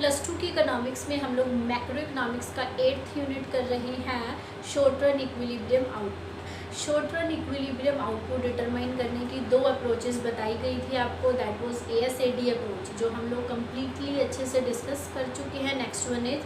+2 की इकोनॉमिक्स में हम लोग मैक्रो इकोनॉमिक्स का 8th यूनिट कर रहे हैं, short run equilibrium output. Short run equilibrium output determine करने की 2 अप्रोचेस बताई गई थी आपको, दैट वाज ASAD अप्रोच जो हम लोग कम्प्लीटली अच्छे से डिस्कस कर चुके हैं। Next one is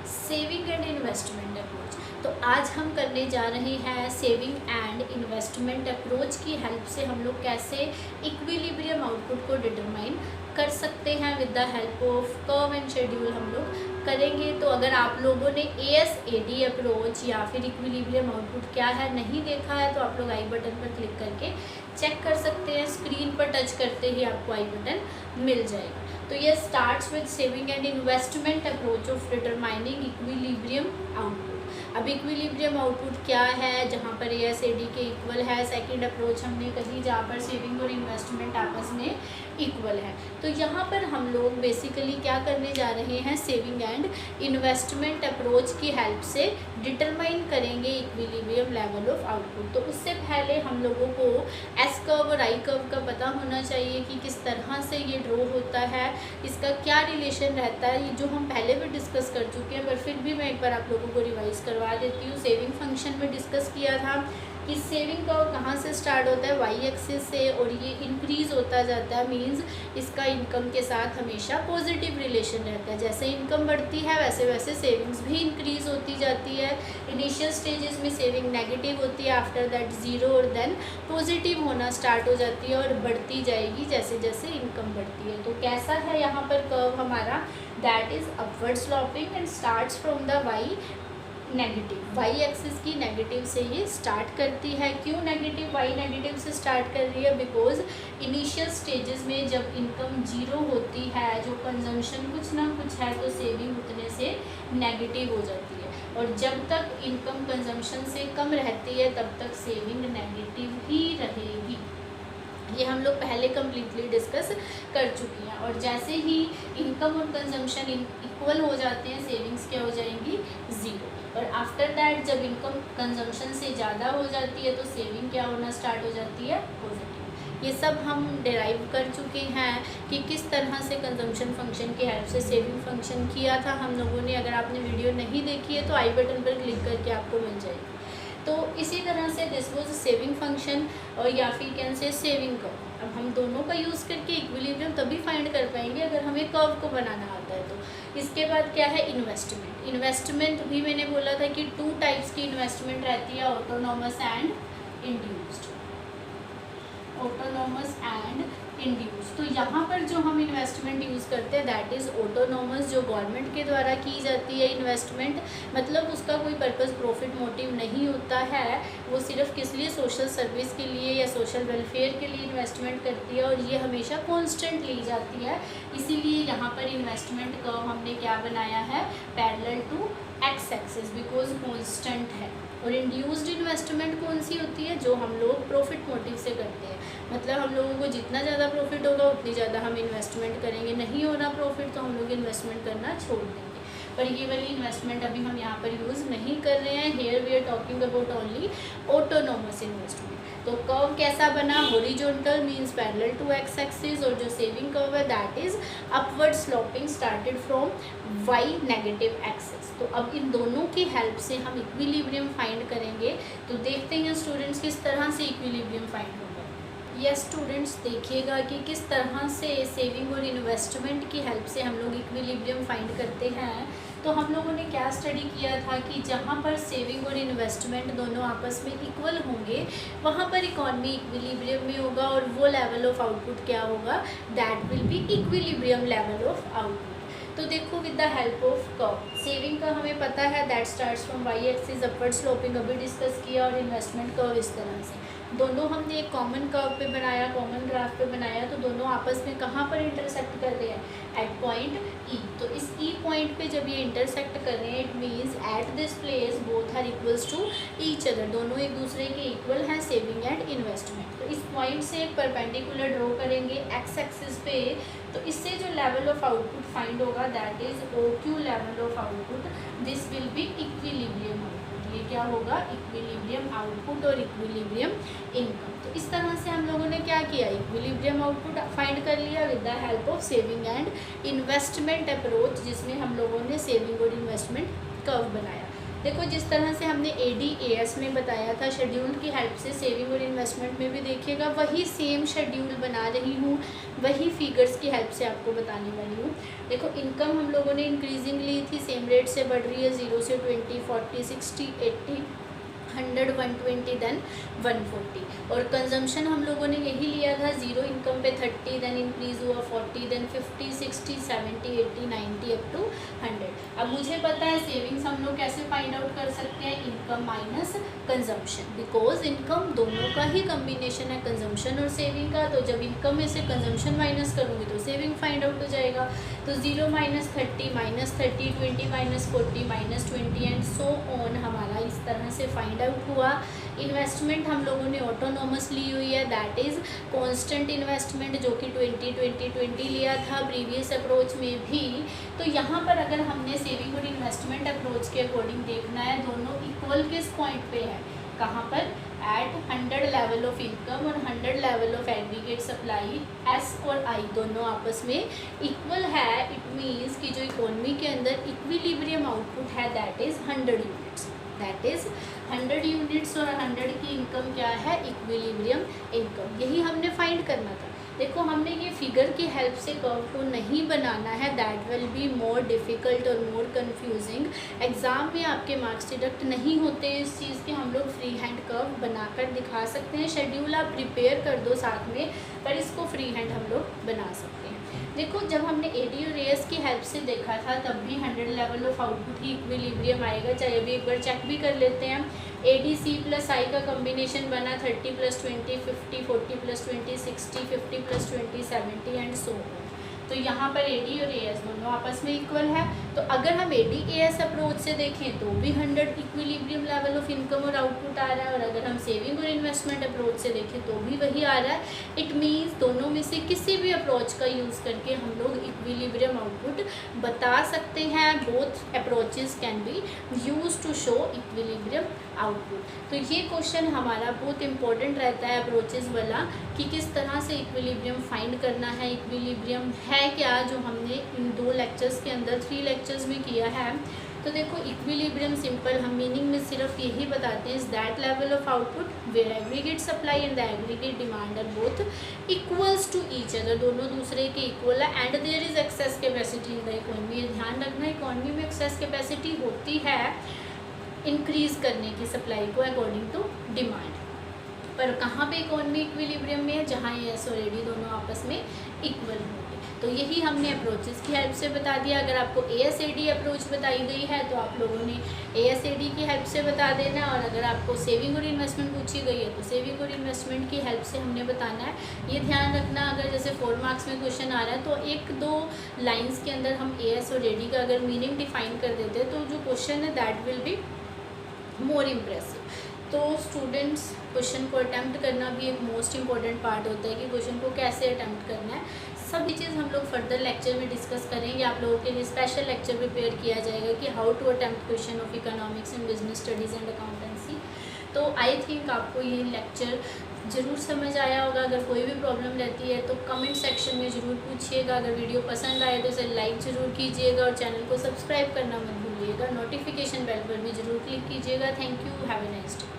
saving and investment approach. तो आज हम करने जा रहे हैं सेविंग एंड इन्वेस्टमेंट अप्रोच की हेल्प से हम लोग कैसे इक्विलिब्रियम आउटपुट को डिटरमाइन कर सकते हैं with the help of curve and schedule हम लोग करेंगे। तो अगर आप लोगों ने ASAD अप्रोच या फिर इक्विलिब्रियम आउटपुट क्या है नहीं देखा है तो आप लोग आई बटन पर क्लिक करके चेक कर सकते हैं। स्क्रीन पर टच करते ही आपको आई बटन मिल जाएगा। तो ये starts with saving and investment approach of determining equilibrium output. अब इक्विलिब्रियम आउटपुट क्या है, जहाँ पर ASAD के इक्वल है। सेकंड अप्रोच हमने कही जहाँ पर सेविंग और इन्वेस्टमेंट आपस में इक्वल है। तो यहाँ पर हम लोग बेसिकली क्या करने जा रहे हैं, सेविंग एंड इन्वेस्टमेंट अप्रोच की हेल्प से डिटरमाइन करेंगे इक्विलिब्रियम लेवल ऑफ आउटपुट। तो उससे पहले हम लोगों को एस कर्व और आई कर्व का पता होना चाहिए कि किस तरह से ये ड्रॉ होता है, इसका क्या रिलेशन रहता है। ये जो हम पहले भी डिस्कस कर चुके हैं, पर फिर भी मैं एक बार आप लोगों को रिवाइज करवा देती हूँ। सेविंग फंक्शन में डिस्कस किया था कि सेविंग कर्व कहाँ से स्टार्ट होता है, वाई एक्सिस से, और ये इंक्रीज़ होता जाता है। मींस इसका इनकम के साथ हमेशा पॉजिटिव रिलेशन रहता है। जैसे इनकम बढ़ती है वैसे वैसे सेविंग्स भी इंक्रीज़ होती जाती है। इनिशियल स्टेजेस में सेविंग नेगेटिव होती है, आफ्टर दैट ज़ीरो, और देन पॉजिटिव होना स्टार्ट हो जाती है और बढ़ती जाएगी जैसे जैसे इनकम बढ़ती है। तो कैसा है यहाँ पर कर्व हमारा, that is upward sloping and starts from the Y negative. Y axis की नेगेटिव से ये स्टार्ट करती है। क्यों नेगेटिव, वाई नेगेटिव से स्टार्ट कर रही है, बिकॉज इनिशियल स्टेजेस में जब इनकम जीरो होती है, जो कंजम्पशन कुछ ना कुछ है, तो सेविंग उतने से नेगेटिव हो जाती है। और जब तक इनकम कंजम्पशन से कम रहती है तब तक सेविंग नेगेटिव ही रहेगी। ये हम लोग पहले कम्प्लीटली डिस्कस कर चुकी हैं। और जैसे ही इनकम और कंजम्पशन इक्वल हो जाते हैं, सेविंग्स क्या हो जाएंगी, ज़ीरो। और आफ्टर दैट जब इनकम कंजम्पशन से ज़्यादा हो जाती है तो सेविंग क्या होना स्टार्ट हो जाती है, पॉजिटिव। ये सब हम डिराइव कर चुके हैं कि किस तरह से कंजम्पशन फंक्शन की हेल्प से सेविंग फंक्शन किया था हम लोगों ने। अगर आपने वीडियो नहीं देखी है तो आई बटन पर क्लिक करके आपको मिल जाएगी। तो इसी तरह से दिस वॉज सेविंग फंक्शन, और या फिर कैन से सेविंग कर्व। अब हम दोनों का यूज़ करके इक्विलिब्रियम तभी फाइंड कर पाएंगे अगर हमें कर्व को बनाना आता है। तो इसके बाद क्या है, इन्वेस्टमेंट। इन्वेस्टमेंट भी मैंने बोला था कि 2 टाइप्स की इन्वेस्टमेंट रहती है, autonomous and induced. Autonomous and induce. तो यहाँ पर जो हम इन्वेस्टमेंट यूज़ करते हैं दैट इज़ ऑटोनॉमस, जो गवर्नमेंट के द्वारा की जाती है इन्वेस्टमेंट। मतलब उसका कोई पर्पस प्रॉफिट मोटिव नहीं होता है, वो सिर्फ किस लिए, सोशल सर्विस के लिए या सोशल वेलफेयर के लिए इन्वेस्टमेंट करती है, और ये हमेशा कॉन्स्टेंट ली जाती है। इसीलिए यहाँ पर इन्वेस्टमेंट कर्व हमने क्या बनाया है, parallel to X axis, because constant है। और इंड्यूस्ड इन्वेस्टमेंट कौन सी होती है, जो हम लोग प्रॉफिट मोटिव से करते हैं। मतलब हम लोगों को जितना ज़्यादा प्रॉफिट होगा उतनी ज़्यादा हम इन्वेस्टमेंट करेंगे, नहीं हो रहा प्रॉफिट तो हम लोग इन्वेस्टमेंट करना छोड़ देंगे। पर ये वाली इन्वेस्टमेंट अभी हम यहाँ पर यूज़ नहीं कर रहे हैं। Here we are talking about only autonomous investment. तो कर्व कैसा बना, horizontal means parallel to X axis, और जो सेविंग कर्व है that is upward sloping started from Y negative axis. तो अब इन दोनों की हेल्प से हम इक्विलिब्रियम फाइंड करेंगे। तो देखते हैं स्टूडेंट्स किस तरह से इक्विलिब्रियम फाइंड होगा। यस स्टूडेंट्स, देखिएगा कि किस तरह से सेविंग और इन्वेस्टमेंट की हेल्प से हम लोग इक्विलिब्रियम फाइंड करते हैं। तो हम लोगों ने क्या स्टडी किया था कि जहाँ पर सेविंग और इन्वेस्टमेंट दोनों आपस में इक्वल होंगे वहाँ पर इकॉनमी इक्विलिब्रियम में होगा, और वो लेवल ऑफ आउटपुट क्या होगा, that will be equilibrium level of output. तो देखो with the help of curve, saving का हमें पता है that starts from Y axis upward sloping, अभी डिस्कस किया, और इन्वेस्टमेंट कर्व इस तरह से। दोनों हमने एक कॉमन कर्व पे बनाया, कॉमन ग्राफ पे बनाया। तो दोनों आपस में कहाँ पर इंटरसेक्ट कर रहे हैं, एट पॉइंट ई। तो इस ई पॉइंट पे जब ये इंटरसेक्ट कर रहे हैं, it means at this place both are equals to each other, दोनों एक दूसरे के इक्वल हैं, सेविंग एंड इन्वेस्टमेंट। तो इस पॉइंट से एक परपेंडिकुलर ड्रॉ करेंगे एक्स एक्सिस पे। तो इससे जो लेवल ऑफ आउटपुट फाइंड होगा that is O Q level of output, this will be equilibrium output. ये क्या होगा, इक्विलिब्रियम आउटपुट और इक्विलिब्रियम इनकम। तो इस तरह से हम लोगों ने क्या किया, इक्विलिब्रियम आउटपुट फाइंड कर लिया with the help of saving and investment approach, जिसमें हम लोगों ने सेविंग और इन्वेस्टमेंट कर्व बनाया। देखो जिस तरह से हमने ADAS में बताया था शेड्यूल की हेल्प से सेविंग और इन्वेस्टमेंट में भी देखिएगा, वही सेम शेड्यूल बना रही हूँ, वही फिगर्स की हेल्प से आपको बताने वाली हूँ। देखो इनकम हम लोगों ने इंक्रीजिंग ली थी, सेम रेट से बढ़ रही है, 0 से 20, 40, 60, 80, 100, 120 देन 140। और कंजम्पशन हम लोगों ने यही लिया था, जीरो इनकम पे 30, देन इंक्रीज़ हुआ 40, देन 50, 60, 70, 80, 90 अप टू 100। अब मुझे पता है सेविंग्स हम लोग कैसे फाइंड आउट कर सकते हैं, income minus consumption, because income दोनों का ही कम्बिनेशन है, कंजम्पशन और सेविंग का। तो जब इनकम में से कंजम्पशन माइनस करूँगी तो सेविंग फाइंड आउट हो जाएगा। तो 0 minus 30 minus 30, 20 minus 40 minus 20 and so on हमारा इस तरह से फाइंड आउट हुआ। इन्वेस्टमेंट हम लोगों ने ऑटोनोमस ली हुई है, दैट इज़ कांस्टेंट इन्वेस्टमेंट, जो कि 20-20-20 लिया था प्रीवियस अप्रोच में भी। तो यहाँ पर अगर हमने सेविंग और इन्वेस्टमेंट अप्रोच के अकॉर्डिंग देखना है, दोनों इक्वल किस पॉइंट पे है, कहाँ पर, एट 100 लेवल ऑफ इनकम और 100 level of aggregate supply, S और I दोनों आपस में इक्वल है। इट मीन्स कि जो इकोनॉमी के अंदर इक्विलिब्रियम आउटपुट है that is 100 units, that is 100 units और 100 की इनकम क्या है, इक्विलिब्रियम इनकम। यही हमने फाइंड करना था। देखो हमने ये फिगर की हेल्प से कर्व को नहीं बनाना है, that will be more difficult और मोर कंफ्यूजिंग। एग्ज़ाम में आपके मार्क्स डिडक्ट नहीं होते इस चीज़ के, हम लोग फ्री हैंड कर्व बनाकर दिखा सकते हैं। शेड्यूल आप प्रिपेयर कर दो साथ में, पर इसको फ्री हैंड हम लोग बना सकते हैं। देखो जब हमने AD और AS की हेल्प से देखा था तब भी 100 level of output he equilibrium आएगा। चाहे अभी एक बार चेक भी कर लेते हैं, ADC प्लस I का कम्बिनेशन बना 30 + 20, 50, 40 + 20, 60, 50 + 20, 70 एंड सो ऑन। तो यहाँ पर AD और AS दोनों आपस में इक्वल है। तो अगर हम AD-AS अप्रोच से देखें तो भी 100 इक्विलिब्रियम लेवल ऑफ इनकम और आउटपुट आ रहा है, और अगर हम सेविंग और इन्वेस्टमेंट अप्रोच से देखें तो भी वही आ रहा है। इट मीन्स दोनों में से किसी भी अप्रोच का यूज़ करके हम लोग इक्विलिब्रियम आउटपुट बता सकते हैं। Both approaches can be use to show equilibrium output. तो ये क्वेश्चन हमारा बहुत इंपॉर्टेंट रहता है अप्रोचेस वाला, कि किस तरह से इक्विलिब्रियम फाइंड करना है, इक्विलिब्रियम है क्या, जो हमने इन 2 लेक्चर्स के अंदर 3 लेक्चर्स में किया है। तो देखो इक्विलिब्रियम सिंपल हम मीनिंग में सिर्फ यही बताते हैं, is that level of output where aggregate supply and the aggregate demand are both equals to each other, दोनों दूसरे के इक्वल है, and there is excess capacity in the economy. ध्यान रखना इकोनॉमी में एक्सेस कैपेसिटी होती है इंक्रीज़ करने की सप्लाई को अकॉर्डिंग टू डिमांड। पर कहाँ पे इकोनॉमी इक्विलिब्रियम में है, जहाँ AS और AD दोनों आपस में इक्वल होंगे। तो यही हमने अप्रोचेस की हेल्प से बता दिया। अगर आपको AS-AD अप्रोच बताई गई है तो आप लोगों ने AS-AD की हेल्प से बता देना है, और अगर आपको सेविंग और इन्वेस्टमेंट पूछी गई है तो सेविंग और इन्वेस्टमेंट की हेल्प से हमने बताना है। ये ध्यान रखना, अगर जैसे 4 मार्क्स में क्वेश्चन आ रहा है तो 1-2 लाइन्स के अंदर हम AS और AD का अगर मीनिंग डिफाइन कर देते हैं तो जो क्वेश्चन है that will be more impressive. तो स्टूडेंट्स क्वेश्चन को अटैम्प्ट करना भी एक मोस्ट इंपॉर्टेंट पार्ट होता है कि क्वेश्चन को कैसे अटैम्प्ट करना है। सभी चीज़ हम लोग फर्दर लेक्चर में डिस्कस करेंगे। आप लोगों के लिए स्पेशल लेक्चर प्रिपेयर किया जाएगा कि how to attempt question of economics and business studies and accountancy. तो आई थिंक आपको ये लेक्चर ज़रूर समझ आया होगा। अगर कोई भी प्रॉब्लम रहती है तो कमेंट सेक्शन में ज़रूर पूछिएगा। अगर वीडियो पसंद आए तो इसे लाइक ज़रूर कीजिएगा और चैनल को सब्सक्राइब करना मत भूलिएगा। नोटिफिकेशन बेल पर भी ज़रूर क्लिक कीजिएगा। Thank you, have a nice day.